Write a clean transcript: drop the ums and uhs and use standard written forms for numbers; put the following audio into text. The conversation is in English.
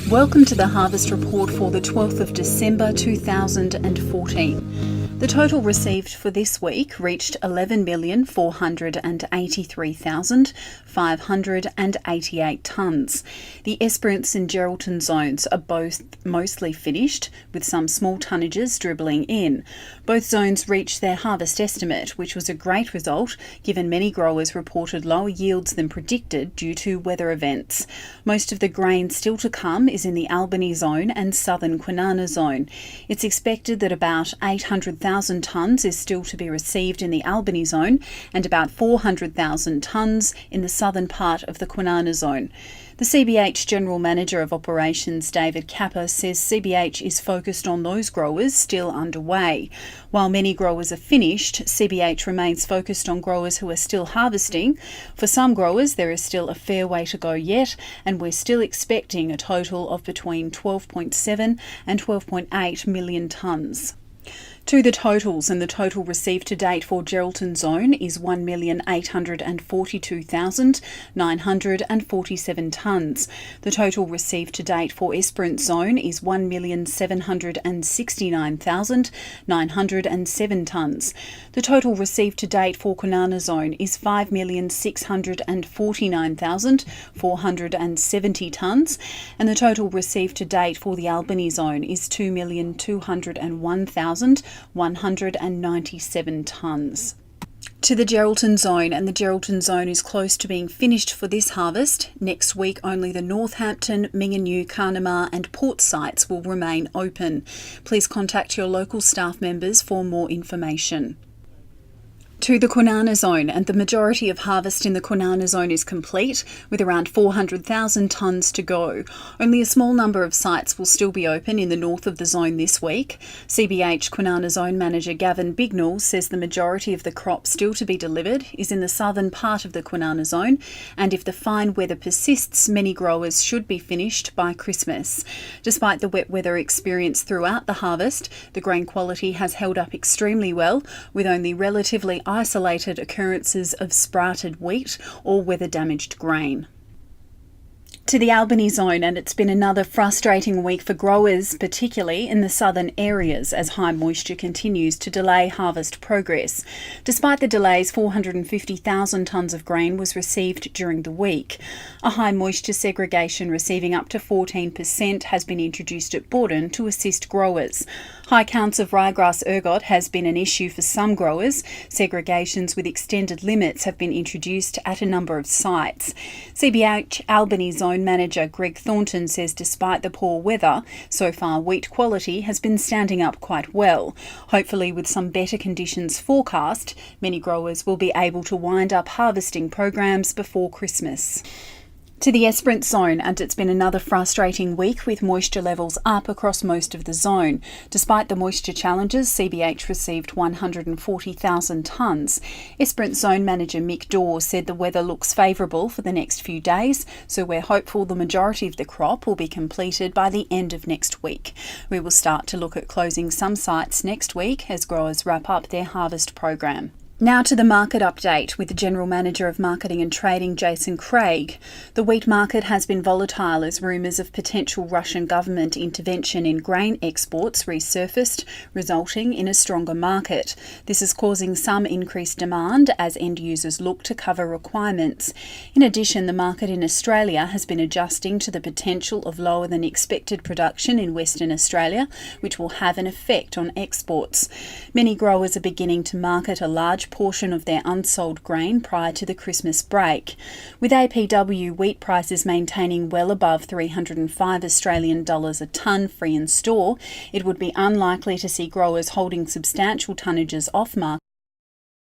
Welcome to the Harvest Report for the 12th of December 2014. The total received for this week reached 11,483,588 tonnes. The Esperance and Geraldton zones are both mostly finished, with some small tonnages dribbling in. Both zones reached their harvest estimate, which was a great result given many growers reported lower yields than predicted due to weather events. Most of the grain still to come is in the Albany zone and southern Kwinana zone. It's expected that about 800,000 tonnes is still to be received in the Albany zone and about 400,000 tonnes in the southern part of the Kwinana zone. The CBH General Manager of Operations, David Kappa, says CBH is focused on those growers still underway. While many growers are finished, CBH remains focused on growers who are still harvesting. For some growers, there is still a fair way to go yet, and we're still expecting a total of between 12.7 and 12.8 million tonnes. To the totals, and the total received to date for Geraldton zone is 1,842,947 tonnes. The total received to date for Esperance zone is 1,769,907 tonnes. The total received to date for Kwinana zone is 5,649,470 tonnes, and the total received to date for the Albany zone is 2,201,197 tonnes. To the Geraldton zone, and the Geraldton zone is close to being finished for this harvest. Next week, only the Northampton, Mingenew, Carnamah and Port sites will remain open. Please contact your local staff members for more information. To the Kwinana zone, and the majority of harvest in the Kwinana zone is complete, with around 400,000 tonnes to go. Only a small number of sites will still be open in the north of the zone this week. CBH Kwinana Zone Manager Gavin Bignell says the majority of the crop still to be delivered is in the southern part of the Kwinana zone, and if the fine weather persists, many growers should be finished by Christmas. Despite the wet weather experienced throughout the harvest, the grain quality has held up extremely well, with only relatively isolated occurrences of sprouted wheat or weather-damaged grain. To the Albany zone, and it's been another frustrating week for growers, particularly in the southern areas, as high moisture continues to delay harvest progress. Despite the delays, 450,000 tonnes of grain was received during the week. A high moisture segregation receiving up to 14% has been introduced at Borden to assist growers. High counts of ryegrass ergot has been an issue for some growers. Segregations with extended limits have been introduced at a number of sites. CBH Albany Zone Manager Greg Thornton says despite the poor weather, so far wheat quality has been standing up quite well. Hopefully, with some better conditions forecast, many growers will be able to wind up harvesting programs before Christmas. To the Esperance zone, and it's been another frustrating week with moisture levels up across most of the zone. Despite the moisture challenges, CBH received 140,000 tonnes. Esperance zone manager Mick Dawes said the weather looks favourable for the next few days, so we're hopeful the majority of the crop will be completed by the end of next week. We will start to look at closing some sites next week as growers wrap up their harvest program. Now to the market update with the General Manager of Marketing and Trading, Jason Craig. The wheat market has been volatile as rumours of potential Russian government intervention in grain exports resurfaced, resulting in a stronger market. This is causing some increased demand as end users look to cover requirements. In addition, the market in Australia has been adjusting to the potential of lower than expected production in Western Australia, which will have an effect on exports. Many growers are beginning to market a large portion of their unsold grain prior to the Christmas break. With APW wheat prices maintaining well above 305 Australian dollars a tonne free in store, it would be unlikely to see growers holding substantial tonnages off market